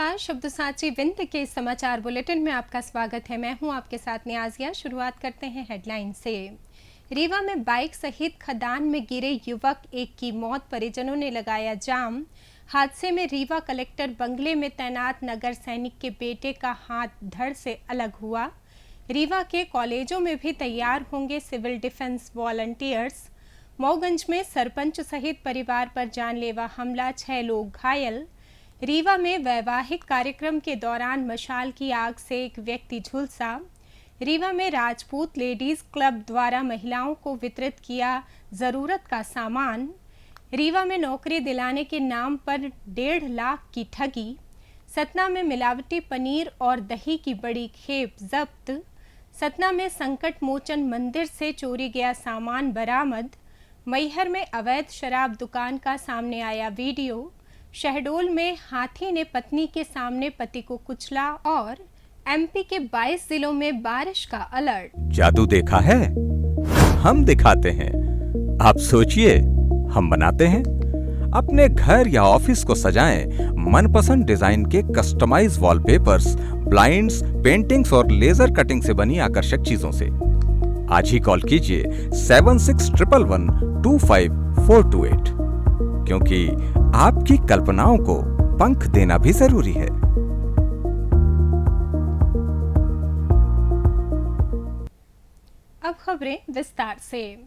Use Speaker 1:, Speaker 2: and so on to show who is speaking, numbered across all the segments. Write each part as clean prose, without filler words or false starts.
Speaker 1: नमस्कार। शब्द साची विंद के समाचार बुलेटिन में आपका स्वागत है। मैं हूं आपके साथ नियाजिया। शुरुआत करते हैं हेडलाइन से। रीवा में बाइक सहित खदान में गिरे युवक एक की मौत, परिजनों ने लगाया जाम। हादसे में रीवा कलेक्टर बंगले में तैनात नगर सैनिक के बेटे का हाथ धड़ से अलग हुआ। रीवा के कॉलेजों में भी तैयार होंगे सिविल डिफेंस वॉलंटियर्स। मऊगंज में सरपंच सहित परिवार पर जानलेवा हमला, 6 लोग घायल। रीवा में वैवाहिक कार्यक्रम के दौरान मशाल की आग से एक व्यक्ति झुलसा। रीवा में राजपूत लेडीज क्लब द्वारा महिलाओं को वितरित किया जरूरत का सामान। रीवा में नौकरी दिलाने के नाम पर 1.5 लाख की ठगी। सतना में मिलावटी पनीर और दही की बड़ी खेप जब्त। सतना में संकट मोचन मंदिर से चोरी गया सामान बरामद। मैहर में अवैध शराब दुकान का सामने आया वीडियो। शहडोल में हाथी ने पत्नी के सामने पति को कुचला। और एमपी के 22 जिलों में बारिश का अलर्ट।
Speaker 2: जादू देखा है, हम दिखाते हैं। आप सोचिए, हम बनाते हैं। अपने घर या ऑफिस को सजाएं मनपसंद डिजाइन के कस्टमाइज वॉलपेपर्स, ब्लाइंड्स, पेंटिंग्स और लेजर कटिंग से बनी आकर्षक चीजों से। आज ही कॉल कीजिए 7611125428, क्योंकि आपकी कल्पनाओं को पंख देना भी जरूरी है।
Speaker 1: अब खबरें विस्तार से।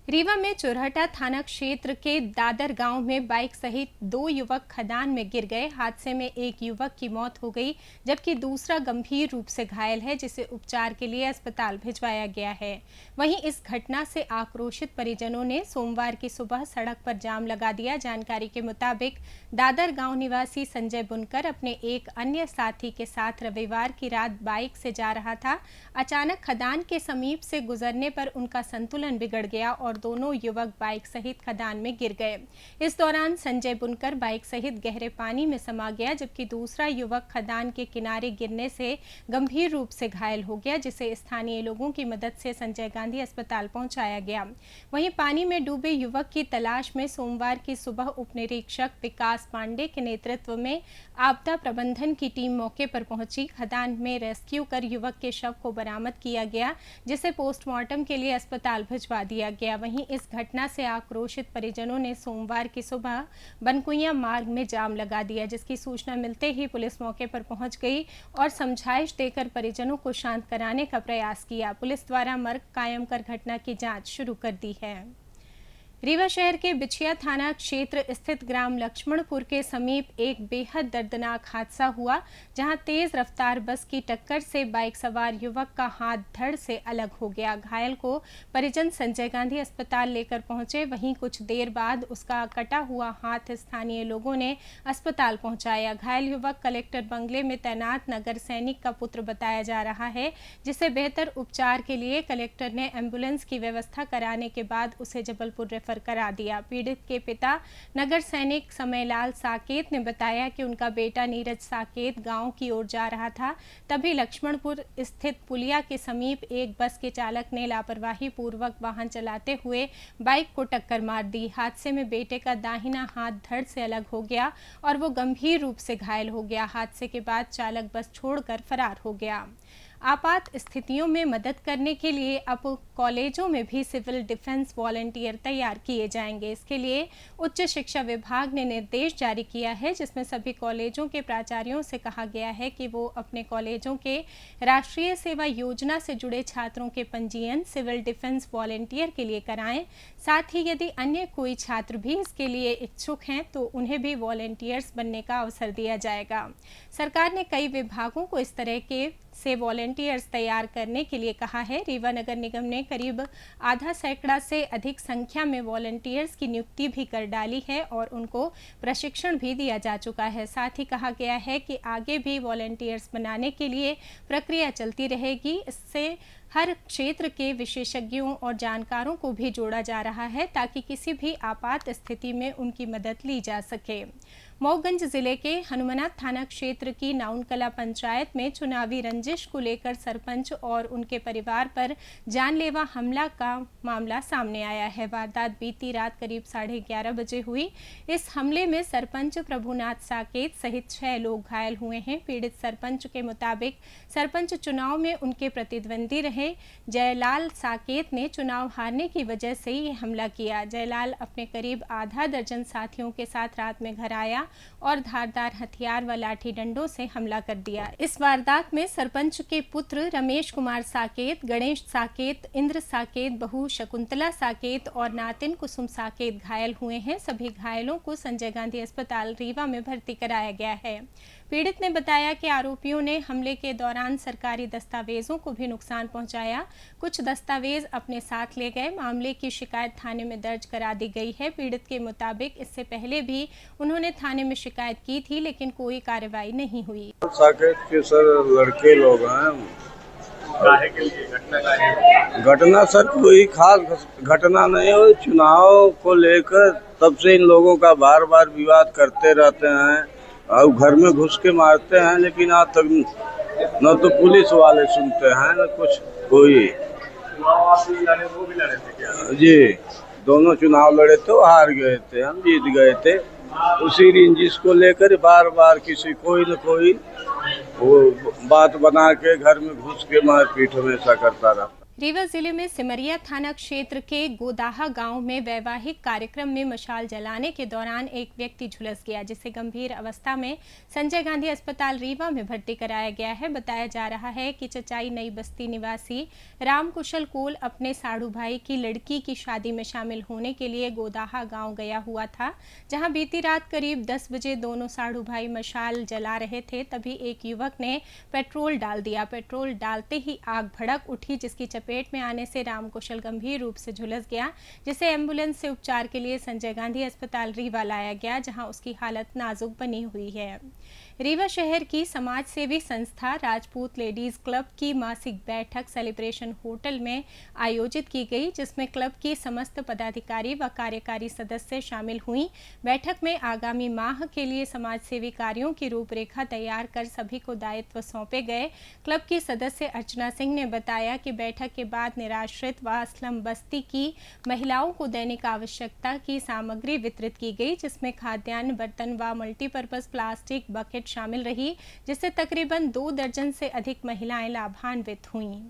Speaker 1: रीवा में चुरहटा थाना क्षेत्र के दादर गांव में बाइक सहित 2 युवक खदान में गिर गए। हादसे में एक युवक की मौत हो गई, जबकि दूसरा गंभीर रूप से घायल है, जिसे उपचार के लिए अस्पताल भिजवाया गया है। वहीं इस घटना से आक्रोशित परिजनों ने सोमवार की सुबह सड़क पर जाम लगा दिया। जानकारी के मुताबिक दादर गांव निवासी संजय बुनकर अपने एक अन्य साथी के साथ रविवार की रात बाइक से जा रहा था। अचानक खदान के समीप से गुजरने पर उनका संतुलन बिगड़ गया और दोनों युवक बाइक सहित खदान में गिर गए। इस दौरान संजय बुनकर बाइक सहित गहरे पानी में समा गया, जबकि दूसरा युवक खदान के किनारे गिरने से गंभीर रूप से घायल हो गया, जिसे स्थानीय लोगों की मदद से संजय गांधी अस्पताल पहुंचाया गया। वहीं पानी में डूबे युवक की तलाश में सोमवार की सुबह उप निरीक्षक विकास पांडे के नेतृत्व में आपदा प्रबंधन की टीम मौके पर पहुंची। खदान में रेस्क्यू कर युवक के शव को बरामद किया गया, जिसे पोस्टमार्टम के लिए अस्पताल भिजवा दिया गया। वहीं इस घटना से आक्रोशित परिजनों ने सोमवार की सुबह बनकुइया मार्ग में जाम लगा दिया, जिसकी सूचना मिलते ही पुलिस मौके पर पहुंच गई और समझाइश देकर परिजनों को शांत कराने का प्रयास किया। पुलिस द्वारा मर्ग कायम कर घटना की जांच शुरू कर दी है। रीवा शहर के बिछिया थाना क्षेत्र स्थित ग्राम लक्ष्मणपुर के समीप एक बेहद दर्दनाक हादसा हुआ, जहां तेज रफ्तार बस की टक्कर से बाइक सवार युवक का हाथ धड़ से अलग हो गया। घायल को परिजन संजय गांधी अस्पताल लेकर पहुंचे। वहीं कुछ देर बाद उसका कटा हुआ हाथ स्थानीय लोगों ने अस्पताल पहुंचाया। घायल युवक कलेक्टर बंगले में तैनात नगर सैनिक का पुत्र बताया जा रहा है, जिसे बेहतर उपचार के लिए कलेक्टर ने एम्बुलेंस की व्यवस्था कराने के बाद उसे जबलपुर करा दिया। पीड़ित के पिता नगर सैनिक समयलाल साकेत ने बताया कि उनका बेटा नीरज साकेत गांव की ओर जा रहा था, तभी लक्ष्मणपुर स्थित पुलिया के समीप एक बस के चालक ने लापरवाही पूर्वक वाहन चलाते हुए बाइक को टक्कर मार दी। हादसे में बेटे का दाहिना हाथ धड़ से अलग हो गया और वो गंभीर रूप से घायल हो गया। हादसे के बाद चालक बस छोड़कर फरार हो गया। आपात स्थितियों में मदद करने के लिए अब कॉलेजों में भी सिविल डिफेंस वॉलंटियर तैयार किए जाएंगे। इसके लिए उच्च शिक्षा विभाग ने निर्देश जारी किया है, जिसमें सभी कॉलेजों के प्राचार्यों से कहा गया है कि वो अपने कॉलेजों के राष्ट्रीय सेवा योजना से जुड़े छात्रों के पंजीयन सिविल डिफेंस वॉलंटियर के लिए कराएं। साथ ही यदि अन्य कोई छात्र भी इसके लिए इच्छुक हैं तो उन्हें भी वॉलंटियर्स बनने का अवसर दिया जाएगा। सरकार ने कई विभागों को इस तरह के वॉलंटियर्स तैयार करने के लिए कहा है। रीवा नगर निगम ने करीब आधा सैकड़ा से अधिक संख्या में वॉलंटियर्स की नियुक्ति भी कर डाली है और उनको प्रशिक्षण भी दिया जा चुका है। साथ ही कहा गया है कि आगे भी वॉलंटियर्स बनाने के लिए प्रक्रिया चलती रहेगी। इससे हर क्षेत्र के विशेषज्ञों और जानकारों को भी जोड़ा जा रहा है ताकि किसी भी आपात स्थिति में उनकी मदद ली जा सके। मऊगंज जिले के हनुमानाथ थाना क्षेत्र की नाउनकला पंचायत में चुनावी रंजिश को लेकर सरपंच और उनके परिवार पर जानलेवा हमला का मामला सामने आया है। वारदात बीती रात करीब 11:30 बजे हुई। इस हमले में सरपंच प्रभुनाथ साकेत सहित 6 लोग घायल हुए हैं। पीड़ित सरपंच के मुताबिक सरपंच चुनाव में उनके प्रतिद्वंदी रहे जयलाल साकेत ने चुनाव हारने की वजह से ये हमला किया। जयलाल अपने करीब आधा दर्जन साथियों के साथ रात में घर आया और धारदार हथियार व लाठी डंडों से हमला कर दिया। इस वारदात में सरपंच के पुत्र रमेश कुमार साकेत, गणेश साकेत, इंद्र साकेत, बहू शकुंतला साकेत और नातिन कुसुम साकेत घायल हुए हैं। सभी घायलों को संजय गांधी अस्पताल रीवा में भर्ती कराया गया है। पीड़ित ने बताया कि आरोपियों ने हमले के दौरान सरकारी दस्तावेजों को भी नुकसान पहुंचाया। कुछ दस्तावेज अपने साथ ले गए। मामले की शिकायत थाने में दर्ज करा दी गई है। पीड़ित के मुताबिक इससे पहले भी उन्होंने थाने में शिकायत की थी, लेकिन कोई कार्रवाई नहीं हुई।
Speaker 3: साकेत के सर लड़के लोग हैं। घटना सर कोई खास घटना नहीं है। चुनाव को लेकर तब से इन लोगों का बार बार विवाद करते रहते हैं और घर में घुस के मारते हैं, लेकिन आज तक न तो पुलिस वाले सुनते हैं न कुछ कोई। जी, दोनों चुनाव लड़े थे, हार गए थे, हम जीत गए थे। उसी रंजिश को लेकर बार बार किसी कोई न कोई वो बात बना के घर में घुस के मारपीट हमेशा करता रहा।
Speaker 1: रीवा जिले में सिमरिया थाना क्षेत्र के गोदाहा गांव में वैवाहिक कार्यक्रम में मशाल जलाने के दौरान एक व्यक्ति झुलस गया, जिसे गंभीर अवस्था में संजय गांधी अस्पताल रीवा में भर्ती कराया गया है। बताया जा रहा है कि चचाई नई बस्ती निवासी रामकुशल कोल अपने साड़ू भाई की लड़की की शादी में शामिल होने के लिए गोदाहा गाँव गया हुआ था, जहाँ बीती रात करीब 10 बजे दोनों साड़ू भाई मशाल जला रहे थे। तभी एक युवक ने पेट्रोल डाल दिया। पेट्रोल डालते ही आग भड़क उठी, जिसकी चपेट में आने से रामकुशल गंभीर रूप से झुलस गया, जिसे एम्बुलेंस से उपचार के लिए संजय गांधी अस्पताल रीवा लाया गया, जहां उसकी हालत नाजुक बनी हुई है। रीवा शहर की समाज सेवी संस्था राजपूत लेडीज क्लब की मासिक बैठक सेलिब्रेशन होटल में आयोजित की गई, जिसमें क्लब की समस्त पदाधिकारी व कार्यकारी सदस्य शामिल हुई। बैठक में आगामी माह के लिए समाज सेवी कार्यों की रूपरेखा तैयार कर सभी को दायित्व सौंपे गए। क्लब की सदस्य अर्चना सिंह ने बताया कि बैठक के बाद निराश्रित व स्लम बस्ती की महिलाओं को दैनिक आवश्यकता की सामग्री वितरित की गई, जिसमें खाद्यान्न, बर्तन व मल्टीपर्पज प्लास्टिक बकेट शामिल रही, जिससे तकरीबन 2 दर्जन से अधिक महिलाएं लाभान्वित हुईं।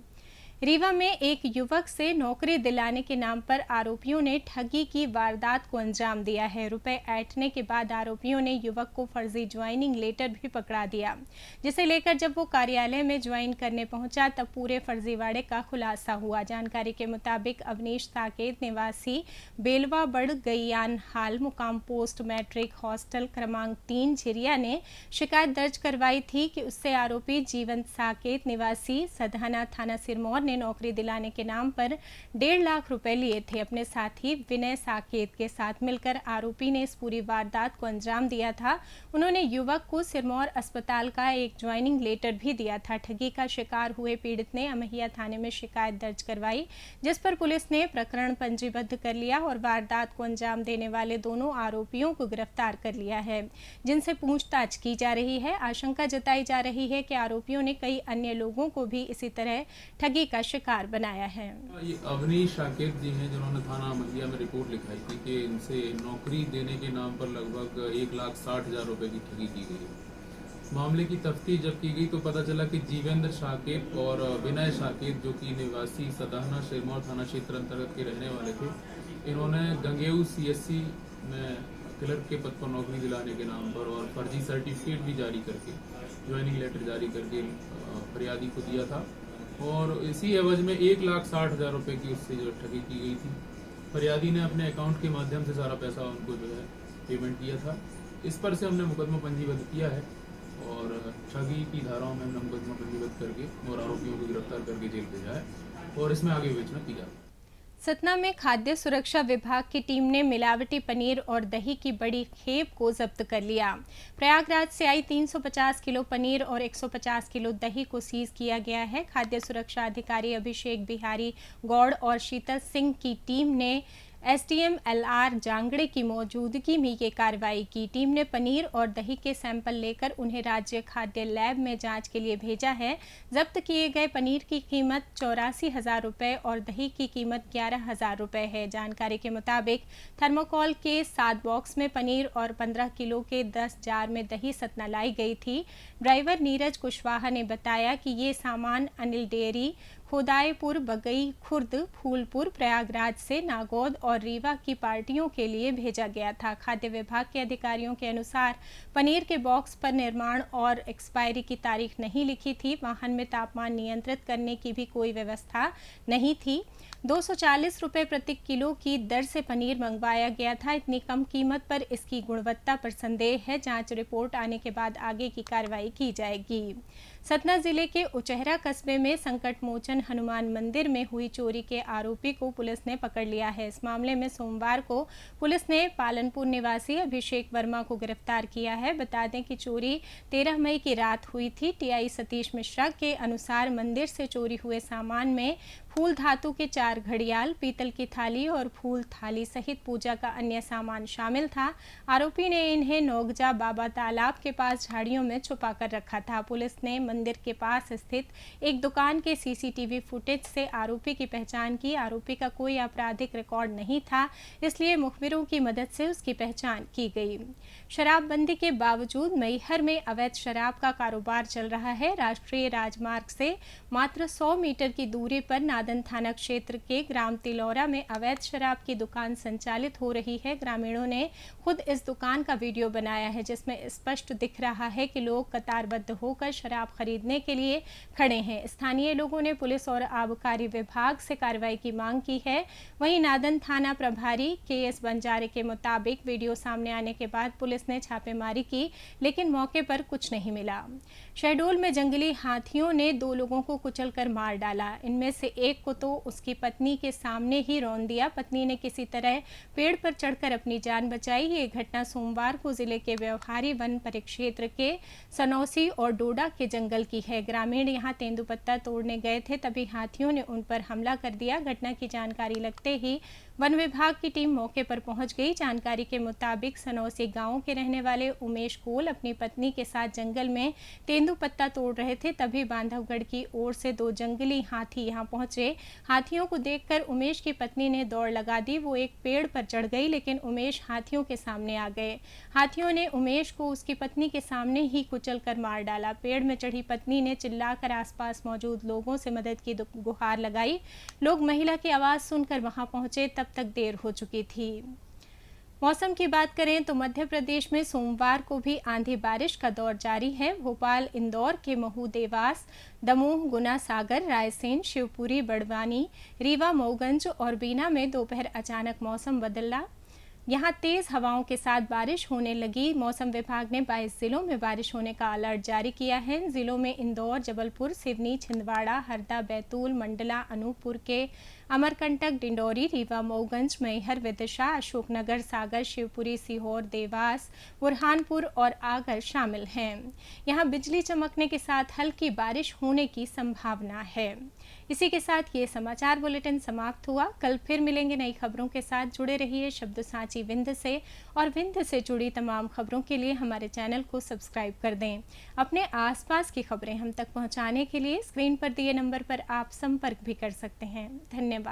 Speaker 1: रीवा में एक युवक से नौकरी दिलाने के नाम पर आरोपियों ने ठगी की वारदात को अंजाम दिया है। रुपए ऐंठने के बाद आरोपियों ने युवक को फर्जी ज्वाइनिंग लेटर भी पकड़ा दिया, जिसे लेकर जब वो कार्यालय में ज्वाइन करने पहुंचा तब पूरे फर्जीवाड़े का खुलासा हुआ। जानकारी के मुताबिक अवनीश साकेत निवासी बेलवा बड़ गैयान हाल मुकाम पोस्ट मैट्रिक हॉस्टल क्रमांक 3 झिरिया ने शिकायत दर्ज करवाई थी कि उससे आरोपी जीवंत साकेत निवासी सधाना थाना सिरमौर ने नौकरी दिलाने के नाम पर 1.5 लाख रुपए लिए थे। अपने साथी विनय साकेत के साथ मिलकर आरोपी ने इस पूरी वारदात को अंजाम दिया था। उन्होंने युवक को सिरमौर अस्पताल का एक ज्वाइनिंग लेटर भी दिया था। ठगी का शिकार हुए पीड़ित ने अमहिया थाने में शिकायत दर्ज करवाई, जिस पर पुलिस ने प्रकरण पंजीबद्ध कर लिया और वारदात को अंजाम देने वाले दोनों आरोपियों को गिरफ्तार कर लिया है, जिनसे पूछताछ की जा रही है। आशंका जताई जा रही है कि आरोपियों ने कई अन्य लोगों को भी इसी तरह ठगी का शिकार बनाया है।
Speaker 4: ये अवनीश साकेत जी हैं, जिन्होंने थाना महिया में रिपोर्ट लिखाई थी कि इनसे नौकरी देने के नाम पर लगभग 1,60,000 रुपए की ठगी की गई है। मामले की तफ्तीश जब की गई तो पता चला कि जीवेंद्र साकेत और विनय साकेत, जो कि निवासी सदाहना सिरमौर थाना क्षेत्र अंतर्गत के रहने वाले थे, इन्होंने गंगेऊ CSC में क्लर्क के पद पर नौकरी दिलाने के नाम पर और फर्जी सर्टिफिकेट भी जारी करके, ज्वाइनिंग लेटर जारी करके फरियादी को दिया था और इसी एवज में 1,60,000 रुपए की उससे जो ठगी की गई थी। फरियादी ने अपने अकाउंट के माध्यम से सारा पैसा उनको जो है पेमेंट किया था। इस पर से हमने मुकदमा पंजीबद्ध किया है और ठगी की धाराओं में हमने मुकदमा पंजीबद्ध करके और आरोपियों को गिरफ्तार करके जेल भेजा है और इसमें आगे विवेचना की जाएगी।
Speaker 1: सतना में खाद्य सुरक्षा विभाग की टीम ने मिलावटी पनीर और दही की बड़ी खेप को जब्त कर लिया। प्रयागराज से आई 350 किलो पनीर और 150 किलो दही को सीज किया गया है। खाद्य सुरक्षा अधिकारी अभिषेक बिहारी गौड़ और शीतल सिंह की टीम ने एसडीएम एलआर जांगड़े की मौजूदगी में ये कार्रवाई की। टीम ने पनीर और दही के सैंपल लेकर उन्हें राज्य खाद्य लैब में जांच के लिए भेजा है। जब्त किए गए पनीर की कीमत 84,000 रुपये और दही की कीमत 11,000 रुपये है। जानकारी के मुताबिक थर्मोकोल के 7 बॉक्स में पनीर और 15 किलो के 10 जार में दही सतना लाई गई थी। ड्राइवर नीरज कुशवाहा ने बताया कि ये सामान अनिल डेयरी, खुदाईपुर, बगई खुर्द, फूलपुर, प्रयागराज से नागौद और रीवा की पार्टियों के लिए भेजा गया था। खाद्य विभाग के अधिकारियों के अनुसार पनीर के बॉक्स पर निर्माण और एक्सपायरी की तारीख नहीं लिखी थी। वाहन में तापमान नियंत्रित करने की भी कोई व्यवस्था नहीं थी। 240 रुपये प्रति किलो की दर से पनीर मंगवाया गया था। इतनी कम कीमत पर इसकी गुणवत्ता पर संदेह है। जांच रिपोर्ट आने के बाद आगे की कार्रवाई की जाएगी। सतना जिले के उचेहरा कस्बे में संकट मोचन हनुमान मंदिर में हुई चोरी के आरोपी को पुलिस ने पकड़ लिया है। इस मामले में सोमवार को पुलिस ने पालनपुर निवासी अभिषेक वर्मा को गिरफ्तार किया है। बता दें कि चोरी 13 मई की रात हुई थी। टीआई सतीश मिश्रा के अनुसार मंदिर से चोरी हुए सामान में फूल धातु के 4 घड़ियाल, पीतल की थाली और फूल थाली सहित पूजा का अन्य सामान शामिल था। आरोपी ने इन्हें नौगजा बाबा तालाब के पास झाड़ियों में छुपा कर रखा था। पुलिस ने मंदिर के पास स्थित एक दुकान के सीसीटीवी फुटेज से आरोपी की पहचान की। आरोपी का कोई आपराधिक रिकॉर्ड नहीं था, इसलिए मुखबिरों की मदद से उसकी पहचान की गई। शराबबंदी के बावजूद मैहर में अवैध शराब का कारोबार चल रहा है। राष्ट्रीय राजमार्ग से मात्र 100 मीटर की दूरी पर नादन थाना क्षेत्र के ग्राम तिलौरा में अवैध शराब की दुकान संचालित हो रही है। ग्रामीणों ने खुद इस दुकान का वीडियो बनाया है, जिसमें स्पष्ट दिख रहा है कि लोग कतारबद्ध होकर शराब खरीदने के लिए खड़े हैं। स्थानीय लोगों ने पुलिस और आबकारी विभाग से कार्रवाई की मांग की है। वहीं नादन थाना प्रभारी केएस बंजारे के मुताबिक वीडियो सामने आने के बाद पुलिस ने छापेमारी की, लेकिन मौके पर कुछ नहीं मिला। शहडोल में जंगली हाथियों ने 2 लोगों को कुचलकर मार डाला। इनमें से एक को तो उसकी पत्नी के सामने ही रौंद दिया। पत्नी ने किसी तरह पेड़ पर चढ़कर अपनी जान बचाई। ये घटना सोमवार को जिले के व्यवहारी वन परिक्षेत्र के सनौसी और डोडा के जंगल की है। ग्रामीण यहां तेंदुपत्ता तोड़ने गए थे, तभी हाथियों ने उन पर हमला कर दिया। घटना की जानकारी लगते ही वन विभाग की टीम मौके पर पहुंच गई। जानकारी के मुताबिक सनौसी गांव के रहने वाले उमेश कोल अपनी पत्नी के साथ जंगल में तेंदुपत्ता तोड़ रहे थे, तभी बांधवगढ़ की ओर से 2 जंगली हाथी यहां पहुंचे। हाथियों को देखकर उमेश की पत्नी ने दौड़ लगा दी। वो एक पेड़ पर चढ़ गई, लेकिन उमेश हाथियों के सामने आ गए। हाथियों ने उमेश को उसकी पत्नी के सामने ही कुचलकर मार डाला। पेड़ में चढ़ी पत्नी ने चिल्लाकर आसपास मौजूद लोगों से मदद की गुहार लगाई। लोग महिला की आवाज सुनकर वहां पहुंचे, तब तक देर हो चुकी थी। मौसम की बात करें तो मध्य प्रदेश में सोमवार को भी आंधी बारिश का दौर जारी है। भोपाल, इंदौर के महू, देवास, दमोह, गुना, सागर, रायसेन, शिवपुरी, बड़वानी, रीवा, मऊगंज और बीना में दोपहर अचानक मौसम बदला। यहाँ तेज हवाओं के साथ बारिश होने लगी। मौसम विभाग ने 22 जिलों में बारिश होने का अलर्ट जारी किया है। जिलों में इंदौर, जबलपुर, सिवनी, छिंदवाड़ा, हरदा, बैतूल, मंडला, अनूपपुर के अमरकंटक, डिंडौरी, रीवा, मऊगंज, मैहर, विदिशा, अशोकनगर, सागर, शिवपुरी, सीहोर, देवास, बुरहानपुर और आगर शामिल हैं। यहाँ बिजली चमकने के साथ हल्की बारिश होने की संभावना है। इसी के साथ ये समाचार बुलेटिन समाप्त हुआ। कल फिर मिलेंगे नई खबरों के साथ। जुड़े रहिए शब्द साची विंध्य से, और विंध्य से जुड़ी तमाम खबरों के लिए हमारे चैनल को सब्सक्राइब कर दें। अपने आसपास की खबरें हम तक पहुंचाने के लिए स्क्रीन पर दिए नंबर पर आप संपर्क भी कर सकते हैं। धन्यवाद।